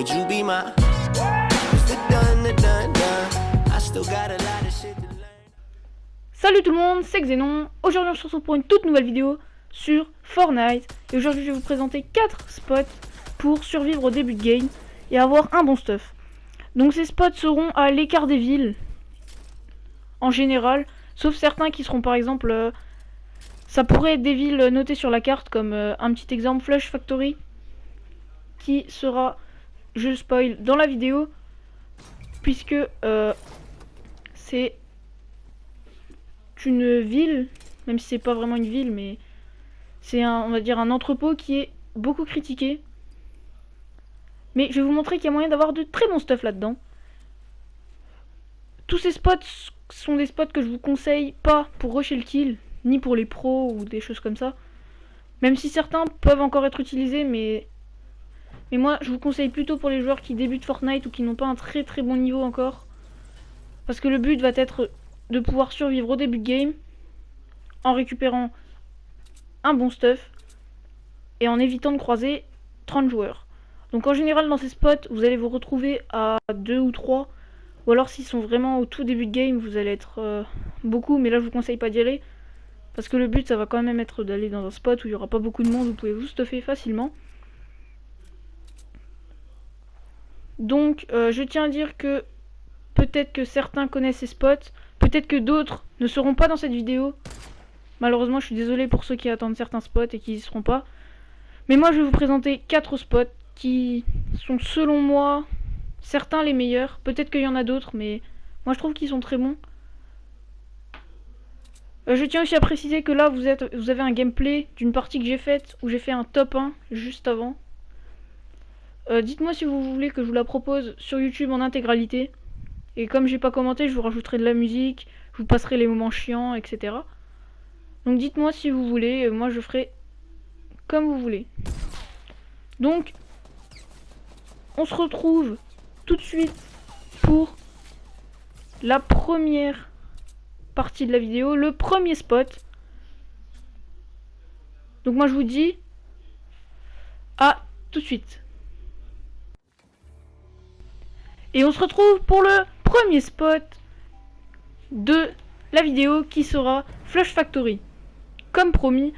Would you be my? It's the done, I still got a lot of shit to learn. Salut tout le monde, c'est Xenon. Aujourd'hui on se retrouve pour une toute nouvelle vidéo sur Fortnite. Et aujourd'hui je vais vous présenter 4 spots pour survivre au début de game et avoir un bon stuff. Donc ces spots seront à l'écart des villes, en général, sauf certains qui seront par exemple... ça pourrait être des villes notées sur la carte, comme un petit exemple Flush Factory, qui sera, je spoil, dans la vidéo, puisque c'est une ville, même si c'est pas vraiment une ville, mais c'est un, on va dire un entrepôt qui est beaucoup critiqué. Mais je vais vous montrer qu'il y a moyen d'avoir de très bons stuff là-dedans. Tous ces spots sont des spots que je vous conseille pas pour rusher le kill, ni pour les pros ou des choses comme ça. Même si certains peuvent encore être utilisés, mais moi je vous conseille plutôt pour les joueurs qui débutent Fortnite ou qui n'ont pas un très très bon niveau encore. Parce que le but va être de pouvoir survivre au début de game en récupérant un bon stuff et en évitant de croiser 30 joueurs. Donc en général dans ces spots vous allez vous retrouver à 2 ou 3, ou alors s'ils sont vraiment au tout début de game vous allez être beaucoup, mais là je vous conseille pas d'y aller parce que le but ça va quand même être d'aller dans un spot où il y aura pas beaucoup de monde, vous pouvez vous stuffer facilement. Donc je tiens à dire que peut-être que certains connaissent ces spots, peut-être que d'autres ne seront pas dans cette vidéo. Malheureusement je suis désolé pour ceux qui attendent certains spots et qui y seront pas. Mais moi je vais vous présenter 4 spots qui sont selon moi certains les meilleurs. Peut-être qu'il y en a d'autres, mais moi je trouve qu'ils sont très bons. Je tiens aussi à préciser que là vous avez un gameplay d'une partie que j'ai faite où j'ai fait un top 1 juste avant. Dites-moi si vous voulez que je vous la propose sur YouTube en intégralité. Et comme j'ai pas commenté, je vous rajouterai de la musique, je vous passerai les moments chiants, etc. Donc dites-moi si vous voulez, moi je ferai comme vous voulez. Donc, on se retrouve tout de suite pour la première partie de la vidéo, le premier spot. Donc moi je vous dis à tout de suite. Et on se retrouve pour le premier spot de la vidéo qui sera Flush Factory. Comme promis.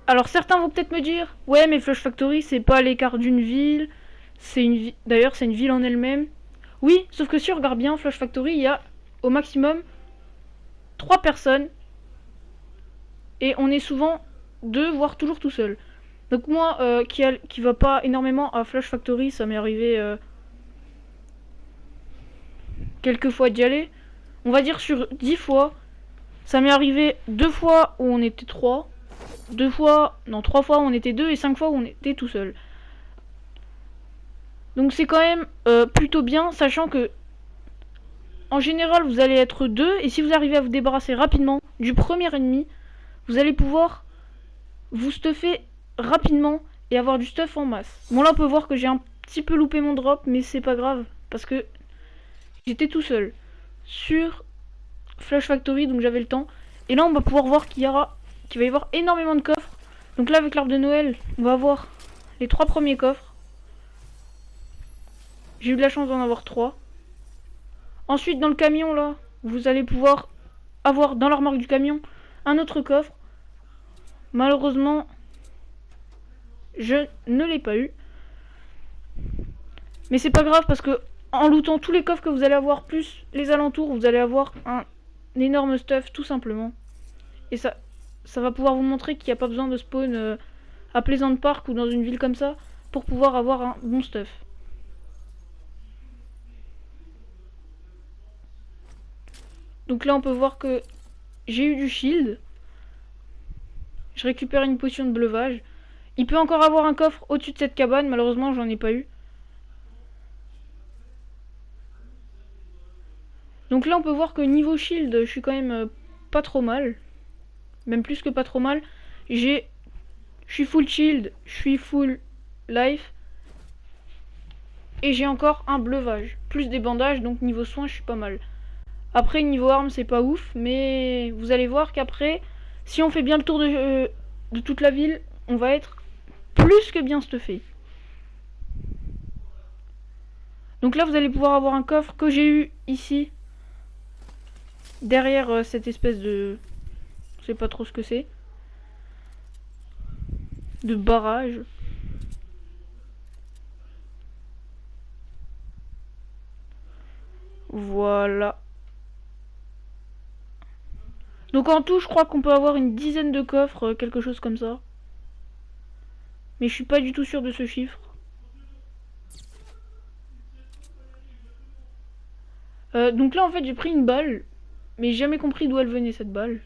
Alors certains vont peut-être me dire, ouais mais Flush Factory c'est pas à l'écart d'une ville, d'ailleurs c'est une ville en elle-même. Oui, sauf que si on regarde bien, Flush Factory, il y a au maximum 3 personnes. Et on est souvent 2, voire toujours tout seul. Donc moi qui va pas énormément à Flush Factory, ça m'est arrivé quelques fois d'y aller. On va dire sur 10 fois, ça m'est arrivé 2 fois où on était 3. 3 fois où on était 2 et 5 fois où on était tout seul. Donc c'est quand même plutôt bien, sachant que en général vous allez être 2 et si vous arrivez à vous débarrasser rapidement du premier ennemi, vous allez pouvoir vous stuffer rapidement et avoir du stuff en masse. Bon là on peut voir que j'ai un petit peu loupé mon drop, mais c'est pas grave parce que j'étais tout seul sur Flush Factory, donc j'avais le temps. Et là on va pouvoir voir qu'il va y avoir énormément de coffres. Donc là avec l'arbre de Noël, on va avoir les 3 premiers coffres. J'ai eu de la chance d'en avoir 3. Ensuite dans le camion là, vous allez pouvoir avoir dans la remorque du camion un autre coffre. Malheureusement, je ne l'ai pas eu. Mais c'est pas grave parce que en lootant tous les coffres que vous allez avoir, plus les alentours, vous allez avoir un énorme stuff tout simplement. Et ça va pouvoir vous montrer qu'il n'y a pas besoin de spawn à Pleasant Park ou dans une ville comme ça pour pouvoir avoir un bon stuff. Donc là on peut voir que j'ai eu du shield. Je récupère une potion de bleuvage. Il peut encore avoir un coffre au-dessus de cette cabane, malheureusement j'en ai pas eu. Donc là on peut voir que niveau shield je suis quand même pas trop mal. Même plus que pas trop mal. Je suis full shield, je suis full life. Et j'ai encore un bleuvage. Plus des bandages, donc niveau soin je suis pas mal. Après niveau arme c'est pas ouf, mais vous allez voir qu'après, si on fait bien le tour de toute la ville, on va être plus que bien stuffé. Donc là, vous allez pouvoir avoir un coffre que j'ai eu ici. Derrière cette espèce de... Je sais pas trop ce que c'est. De barrage. Voilà. Donc en tout, je crois qu'on peut avoir une dizaine de coffres, quelque chose comme ça. Mais je suis pas du tout sûr de ce chiffre. Donc là, en fait, j'ai pris une balle. Mais j'ai jamais compris d'où elle venait, cette balle.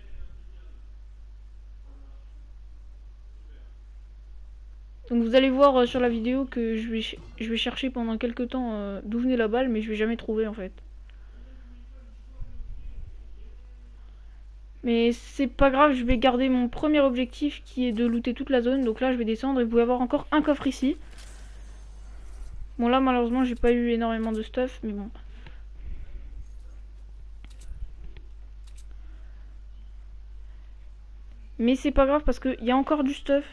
Donc vous allez voir sur la vidéo que je vais chercher pendant quelques temps d'où venait la balle, mais je vais jamais trouver en fait. Mais c'est pas grave, je vais garder mon premier objectif qui est de looter toute la zone. Donc là je vais descendre et vous pouvez avoir encore un coffre ici. Bon là malheureusement j'ai pas eu énormément de stuff, mais bon. Mais c'est pas grave parce qu'il y a encore du stuff.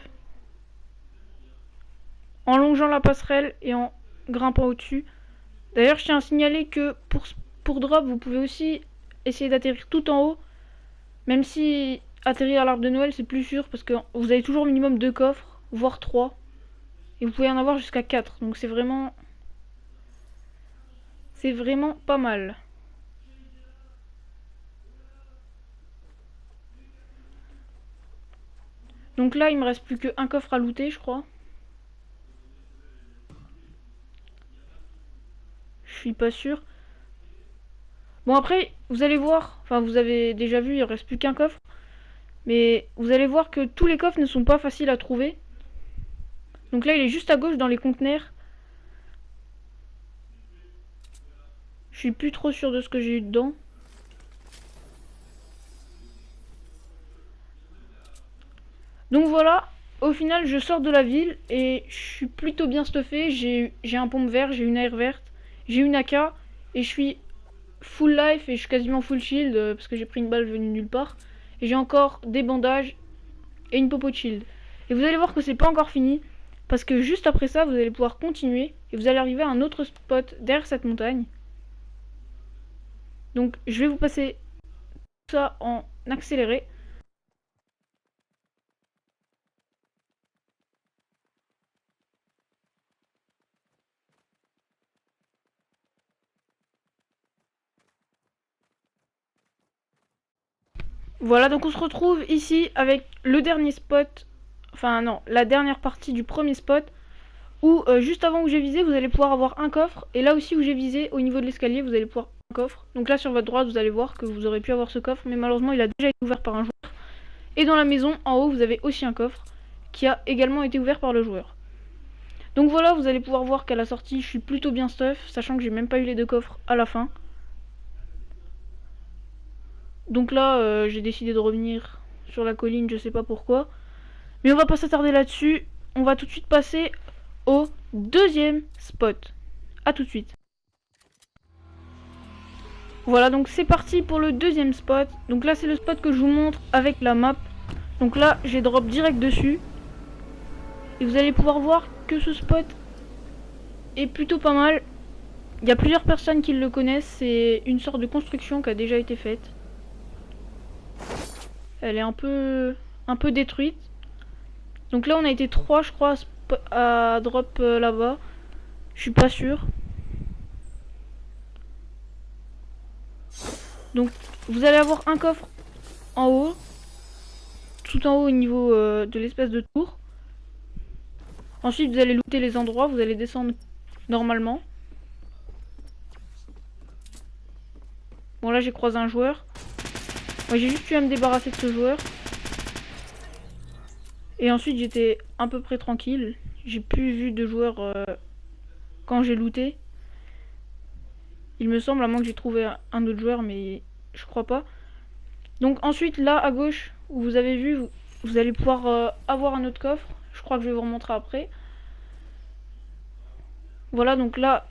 En longeant la passerelle et en grimpant au-dessus. D'ailleurs je tiens à signaler que pour drop vous pouvez aussi essayer d'atterrir tout en haut. Même si atterrir à l'arbre de Noël c'est plus sûr parce que vous avez toujours minimum 2 coffres, voire 3. Et vous pouvez en avoir jusqu'à 4. Donc c'est vraiment pas mal. Donc là il me reste plus qu'un coffre à looter je crois. Je suis pas sûr. Bon après vous allez voir, enfin vous avez déjà vu il reste plus qu'un coffre. Mais vous allez voir que tous les coffres ne sont pas faciles à trouver. Donc là il est juste à gauche dans les conteneurs. Je suis plus trop sûr de ce que j'ai eu dedans. Donc voilà, au final je sors de la ville et je suis plutôt bien stuffé. J'ai un pompe vert, j'ai une AR verte, j'ai une AK et je suis full life et je suis quasiment full shield parce que j'ai pris une balle venue nulle part. Et j'ai encore des bandages et une popo de shield. Et vous allez voir que c'est pas encore fini parce que juste après ça vous allez pouvoir continuer et vous allez arriver à un autre spot derrière cette montagne. Donc je vais vous passer tout ça en accéléré. Voilà, donc on se retrouve ici avec le dernier spot, enfin non, la dernière partie du premier spot, où juste avant où j'ai visé, vous allez pouvoir avoir un coffre, et là aussi où j'ai visé, au niveau de l'escalier, vous allez pouvoir avoir un coffre. Donc là sur votre droite, vous allez voir que vous aurez pu avoir ce coffre, mais malheureusement il a déjà été ouvert par un joueur. Et dans la maison, en haut, vous avez aussi un coffre, qui a également été ouvert par le joueur. Donc voilà, vous allez pouvoir voir qu'à la sortie, je suis plutôt bien stuff, sachant que j'ai même pas eu les 2 coffres à la fin. Donc là, j'ai décidé de revenir sur la colline, je sais pas pourquoi. Mais on va pas s'attarder là-dessus. On va tout de suite passer au deuxième spot. A tout de suite. Voilà, donc c'est parti pour le deuxième spot. Donc là, c'est le spot que je vous montre avec la map. Donc là, j'ai drop direct dessus. Et vous allez pouvoir voir que ce spot est plutôt pas mal. Il y a plusieurs personnes qui le connaissent. C'est une sorte de construction qui a déjà été faite. Elle est un peu détruite. Donc là on a été 3 je crois à drop là-bas. Je suis pas sûr. Donc vous allez avoir un coffre en haut. Tout en haut au niveau de l'espèce de tour. Ensuite vous allez looter les endroits. Vous allez descendre normalement. Bon là j'ai croisé un joueur. Moi j'ai juste eu à me débarrasser de ce joueur. Et ensuite j'étais à peu près tranquille. J'ai plus vu de joueurs quand j'ai looté. Il me semble, à moins que j'ai trouvé un autre joueur, mais je crois pas. Donc ensuite là à gauche, où vous avez vu, vous allez pouvoir avoir un autre coffre. Je crois que je vais vous remontrer après. Voilà, donc là,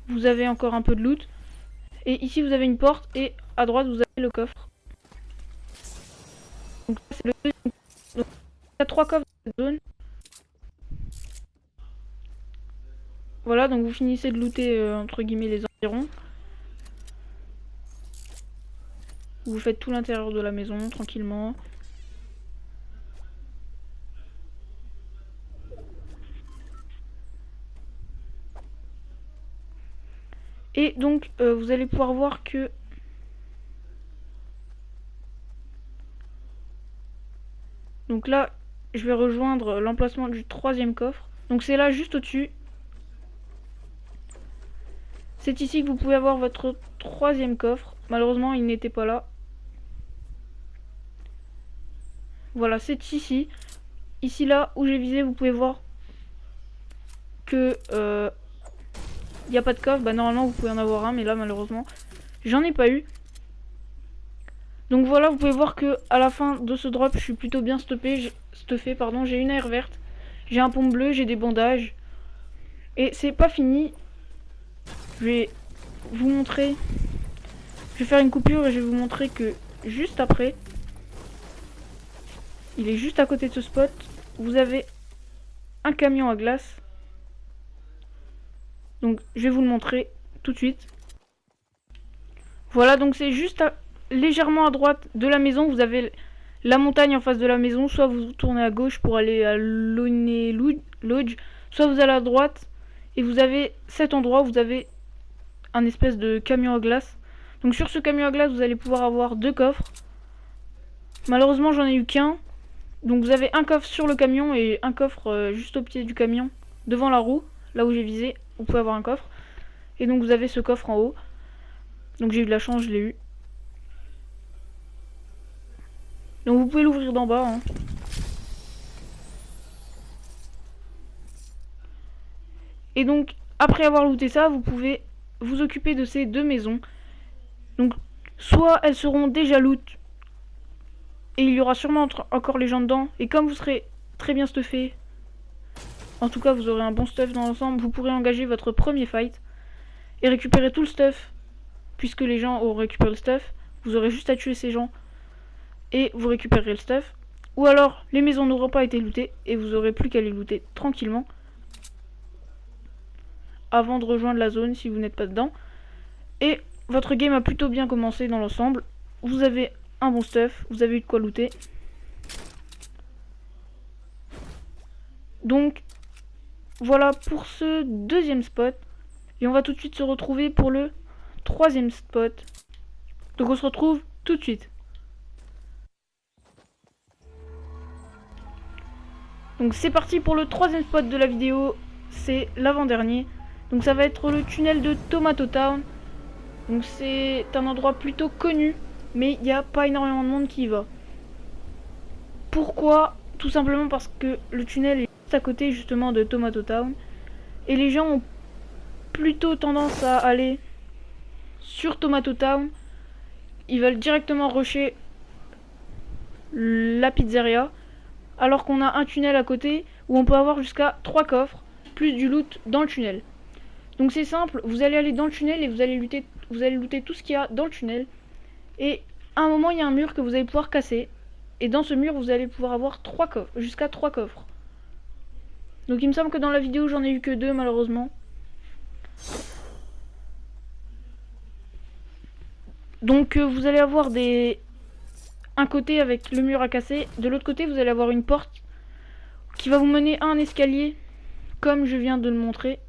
vous avez encore un peu de loot. Et ici vous avez une porte et à droite vous avez le coffre. Donc c'est le deuxième. Donc il y a 3 coffres dans cette zone. Voilà, donc vous finissez de looter entre guillemets les environs. Vous faites tout l'intérieur de la maison tranquillement. Et donc vous allez pouvoir voir que donc là je vais rejoindre l'emplacement du 3e coffre. Donc c'est là juste au-dessus. C'est ici que vous pouvez avoir votre 3e coffre. Malheureusement il n'était pas là. Voilà, c'est ici. Ici là où j'ai visé, vous pouvez voir que il n'y a pas de coffre. Bah normalement vous pouvez en avoir un, mais là malheureusement j'en ai pas eu. Donc voilà, vous pouvez voir que à la fin de ce drop je suis plutôt bien stuffé. J'ai une aire verte, j'ai un pompe bleu, j'ai des bandages. Et c'est pas fini. Je vais vous montrer. Je vais faire une coupure et je vais vous montrer que juste après, il est juste à côté de ce spot, vous avez un camion à glace. Donc je vais vous le montrer tout de suite. Voilà, donc c'est juste légèrement à droite de la maison. Vous avez la montagne en face de la maison. Soit vous tournez à gauche pour aller à Lonely Lodge, soit vous allez à droite et vous avez cet endroit où vous avez un espèce de camion à glace. Donc sur ce camion à glace, vous allez pouvoir avoir 2 coffres. Malheureusement, j'en ai eu qu'un. Donc vous avez un coffre sur le camion et un coffre juste au pied du camion, devant la roue, là où j'ai visé. Vous pouvez avoir un coffre. Et donc vous avez ce coffre en haut. Donc j'ai eu de la chance, je l'ai eu. Donc vous pouvez l'ouvrir d'en bas. Hein. Et donc après avoir looté ça, vous pouvez vous occuper de ces 2 maisons. Donc soit elles seront déjà loot et il y aura sûrement encore les gens dedans. Et comme vous serez très bien stuffé, en tout cas vous aurez un bon stuff dans l'ensemble, vous pourrez engager votre premier fight et récupérer tout le stuff. Puisque les gens auront récupéré le stuff, vous aurez juste à tuer ces gens et vous récupérerez le stuff. Ou alors les maisons n'auront pas été lootées et vous aurez plus qu'à les looter tranquillement avant de rejoindre la zone si vous n'êtes pas dedans. Et votre game a plutôt bien commencé dans l'ensemble. Vous avez un bon stuff, vous avez eu de quoi looter. Donc voilà pour ce 2e spot. Et on va tout de suite se retrouver pour le 3e spot. Donc on se retrouve tout de suite. Donc c'est parti pour le 3e spot de la vidéo. C'est l'avant-dernier. Donc ça va être le tunnel de Tomato Town. Donc c'est un endroit plutôt connu, mais il n'y a pas énormément de monde qui y va. Pourquoi? Tout simplement parce que le tunnel est juste à côté justement de Tomato Town. Et les gens ont plutôt tendance à aller sur Tomato Town. Ils veulent directement rusher la pizzeria. Alors qu'on a un tunnel à côté où on peut avoir jusqu'à 3 coffres, plus du loot dans le tunnel. Donc c'est simple, vous allez aller dans le tunnel et vous allez looter tout ce qu'il y a dans le tunnel. Et à un moment il y a un mur que vous allez pouvoir casser. Et dans ce mur vous allez pouvoir avoir 3 coffres, jusqu'à 3 coffres. Donc il me semble que dans la vidéo j'en ai eu que 2 malheureusement. Donc vous allez avoir un côté avec le mur à casser. De l'autre côté vous allez avoir une porte qui va vous mener à un escalier. Comme je viens de le montrer.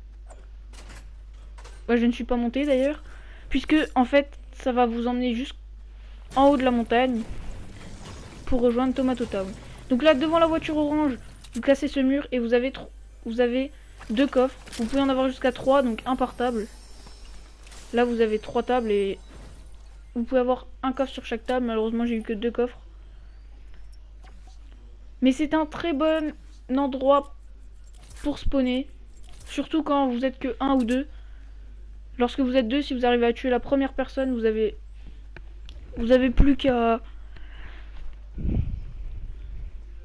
Je ne suis pas monté d'ailleurs. Puisque en fait ça va vous emmener jusqu'en haut de la montagne. Pour rejoindre Tomato Town. Donc là devant la voiture orange, vous cassez ce mur et vous avez 2 coffres. Vous pouvez en avoir jusqu'à 3, donc un par table. Là vous avez 3 tables et vous pouvez avoir un coffre sur chaque table. Malheureusement j'ai eu que 2 coffres. Mais c'est un très bon endroit pour spawner. Surtout quand vous êtes que 1 ou 2. Lorsque vous êtes 2, si vous arrivez à tuer la première personne, vous avez plus qu'à...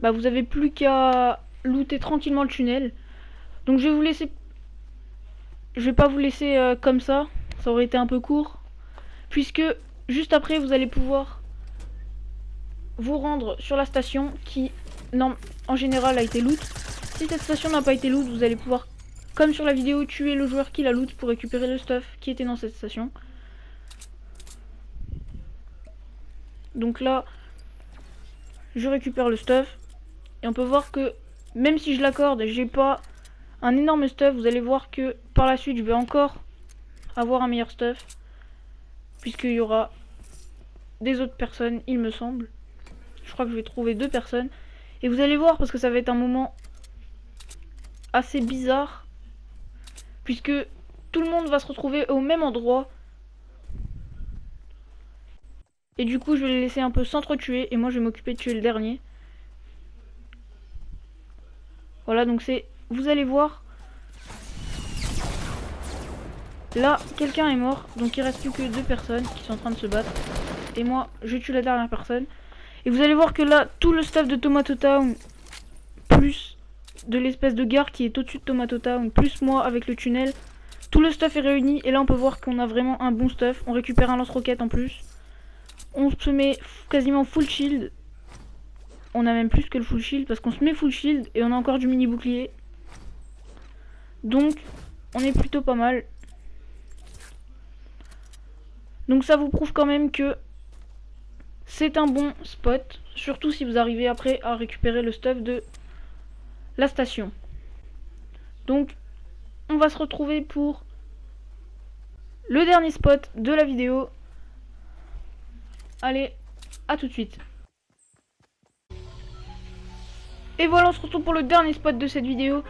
vous avez plus qu'à looter tranquillement le tunnel. Donc je vais vous laisser... Je vais pas vous laisser comme ça. Ça aurait été un peu court. Puisque juste après vous allez pouvoir vous rendre sur la station qui en général a été loot. Si cette station n'a pas été loot, vous allez pouvoir comme sur la vidéo, tuer le joueur qui la loot pour récupérer le stuff qui était dans cette station. Donc là, je récupère le stuff. Et on peut voir que même si je l'accorde, j'ai pas un énorme stuff. Vous allez voir que par la suite, je vais encore avoir un meilleur stuff. Puisqu'il y aura des autres personnes, il me semble. Je crois que je vais trouver 2 personnes. Et vous allez voir, parce que ça va être un moment assez bizarre. Puisque tout le monde va se retrouver au même endroit. Et du coup, je vais les laisser un peu s'entretuer. Et moi, je vais m'occuper de tuer le dernier. Voilà, donc c'est... Vous allez voir. Là, quelqu'un est mort. Donc il reste plus que 2 personnes qui sont en train de se battre. Et moi, je tue la dernière personne. Et vous allez voir que là, tout le staff de Tomato Town, plus de l'espèce de gare qui est au-dessus de Tomato Town, plus moi avec le tunnel, tout le stuff est réuni. Et là, on peut voir qu'on a vraiment un bon stuff. On récupère un lance-roquette en plus. On se met quasiment full shield. On a même plus que le full shield parce qu'on se met full shield et on a encore du mini bouclier. Donc, on est plutôt pas mal. Donc ça vous prouve quand même que c'est un bon spot. Surtout si vous arrivez après à récupérer le stuff de la station. Donc, on va se retrouver pour le dernier spot de la vidéo. Allez, à tout de suite. Et voilà, on se retrouve pour le dernier spot de cette vidéo.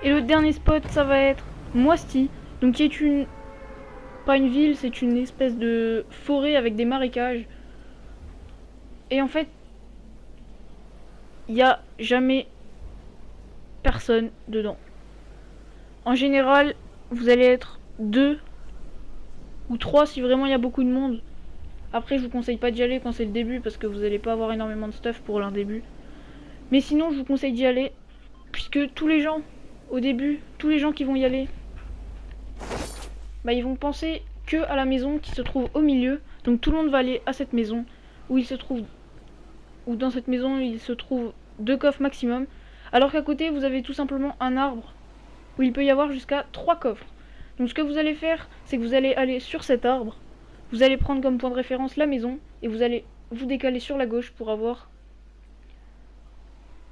Et le dernier spot, ça va être Moisty. Donc qui est une... pas une ville, c'est une espèce de forêt avec des marécages. Et en fait, il n'y a jamais personne dedans. En général, vous allez être 2 ou 3 si vraiment il y a beaucoup de monde. Après, je vous conseille pas d'y aller quand c'est le début parce que vous n'allez pas avoir énormément de stuff pour leur début. Mais sinon, je vous conseille d'y aller puisque tous les gens, au début, tous les gens qui vont y aller, bah, ils vont penser que à la maison qui se trouve au milieu. Donc tout le monde va aller à cette maison où il se trouve, ou dans cette maison il se trouve 2 coffres maximum. Alors qu'à côté, vous avez tout simplement un arbre où il peut y avoir jusqu'à 3 coffres. Donc ce que vous allez faire, c'est que vous allez aller sur cet arbre. Vous allez prendre comme point de référence la maison et vous allez vous décaler sur la gauche pour avoir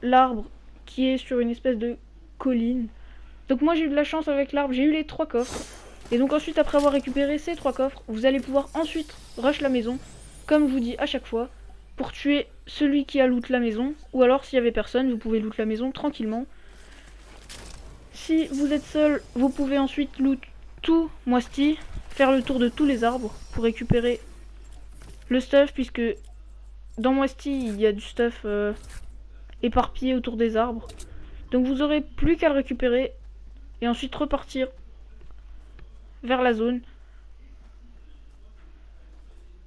l'arbre qui est sur une espèce de colline. Donc moi j'ai eu de la chance avec l'arbre, j'ai eu les 3 coffres. Et donc ensuite, après avoir récupéré ces 3 coffres, vous allez pouvoir ensuite rush la maison, comme je vous dis à chaque fois, pour tuer celui qui a loot la maison. Ou alors s'il y avait personne, vous pouvez loot la maison tranquillement. Si vous êtes seul, vous pouvez ensuite loot tout Moisty, faire le tour de tous les arbres pour récupérer le stuff, puisque dans Moisty il y a du stuff éparpillé autour des arbres. Donc vous aurez plus qu'à le récupérer et ensuite repartir vers la zone.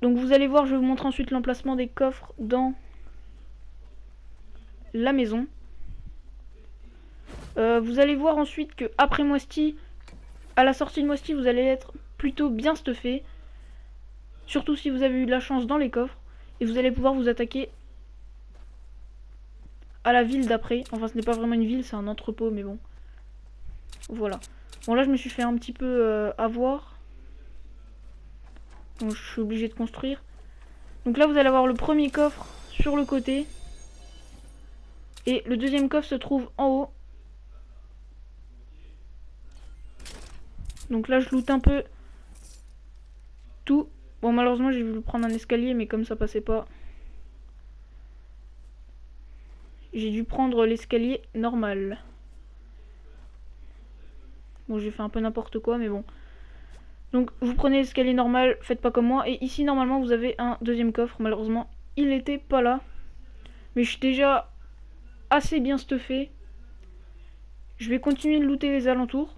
Donc vous allez voir, je vais vous montrer ensuite l'emplacement des coffres dans la maison. Vous allez voir ensuite que après Moisty, à la sortie de Moisty, vous allez être plutôt bien stuffé. Surtout si vous avez eu de la chance dans les coffres. Et vous allez pouvoir vous attaquer à la ville d'après. Enfin, ce n'est pas vraiment une ville, c'est un entrepôt, mais bon. Voilà. Bon, là, je me suis fait un petit peu avoir. Donc, je suis obligé de construire. Donc là, vous allez avoir le premier coffre sur le côté. Et le deuxième coffre se trouve en haut. Donc là, je loot un peu tout. Bon, malheureusement, j'ai voulu prendre un escalier, mais comme ça passait pas, j'ai dû prendre l'escalier normal. Bon, j'ai fait un peu n'importe quoi, mais bon. Donc, vous prenez l'escalier normal, faites pas comme moi. Et ici, normalement, vous avez un deuxième coffre. Malheureusement, il n'était pas là. Mais je suis déjà assez bien stuffé. Je vais continuer de looter les alentours.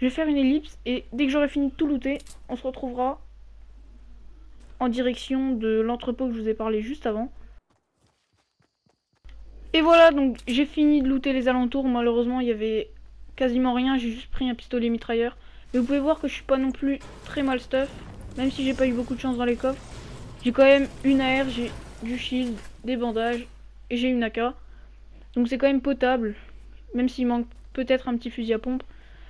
Je vais faire une ellipse et dès que j'aurai fini de tout looter, on se retrouvera en direction de l'entrepôt que je vous ai parlé juste avant. Et voilà, donc j'ai fini de looter les alentours. Malheureusement, il y avait quasiment rien. J'ai juste pris un pistolet mitrailleur. Mais vous pouvez voir que je suis pas non plus très mal stuff. Même si j'ai pas eu beaucoup de chance dans les coffres. J'ai quand même une AR, j'ai du shield, des bandages et j'ai une AK. Donc c'est quand même potable. Même s'il manque peut-être un petit fusil à pompe.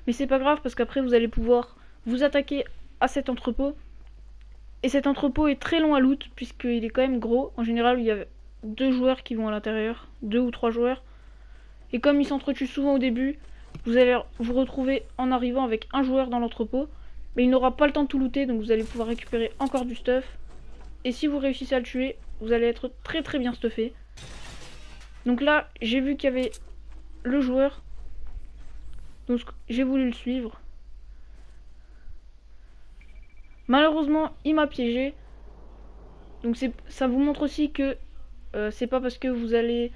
Mais c'est pas grave parce qu'après vous allez pouvoir vous attaquer à cet entrepôt. Et cet entrepôt est très long à loot puisqu'il est quand même gros. En général il y a 2 joueurs qui vont à l'intérieur, 2 ou 3 joueurs. Et comme ils s'entretuent souvent au début, vous allez vous retrouver en arrivant avec un joueur dans l'entrepôt. Mais il n'aura pas le temps de tout looter, donc vous allez pouvoir récupérer encore du stuff. Et si vous réussissez à le tuer, vous allez être très très bien stuffé. Donc là, j'ai vu qu'il y avait le joueur. Donc j'ai voulu le suivre. Malheureusement, il m'a piégé. Donc ça vous montre aussi que c'est pas parce que vous allez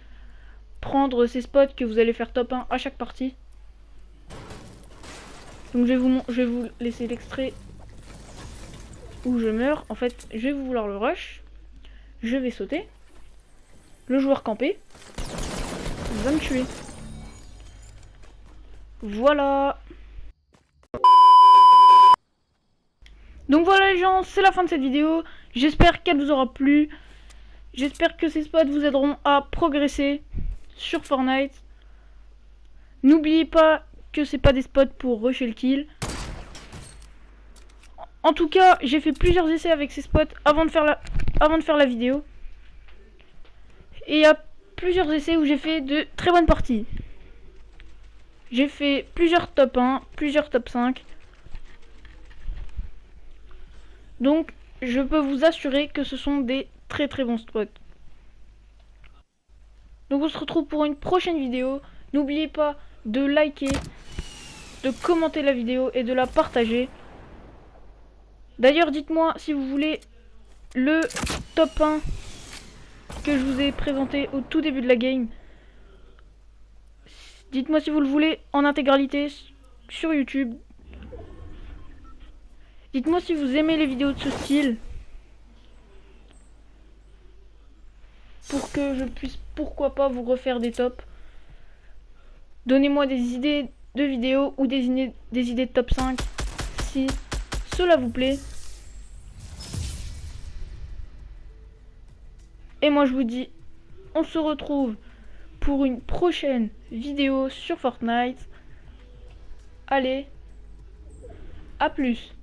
prendre ces spots que vous allez faire top 1 à chaque partie. Donc je vais vous laisser l'extrait où je meurs. En fait, je vais vouloir le rush. Je vais sauter. Le joueur campé. Il va me tuer. Voilà. Donc voilà les gens, c'est la fin de cette vidéo. J'espère qu'elle vous aura plu. J'espère que ces spots vous aideront à progresser sur Fortnite. N'oubliez pas que c'est pas des spots pour rusher le kill. En tout cas, j'ai fait plusieurs essais avec ces spots avant de faire la vidéo. Et il y a plusieurs essais où j'ai fait de très bonnes parties. J'ai fait plusieurs top 1, plusieurs top 5. Donc, je peux vous assurer que ce sont des très très bons spots. Donc on se retrouve pour une prochaine vidéo. N'oubliez pas de liker, de commenter la vidéo et de la partager. D'ailleurs, dites-moi si vous voulez le top 1 que je vous ai présenté au tout début de la game. Dites-moi si vous le voulez en intégralité sur YouTube. Dites-moi si vous aimez les vidéos de ce style. Pour que je puisse, pourquoi pas, vous refaire des tops. Donnez-moi des idées de vidéos ou des idées de top 5 si cela vous plaît. Et moi je vous dis, on se retrouve pour une prochaine vidéo sur Fortnite. Allez, à plus.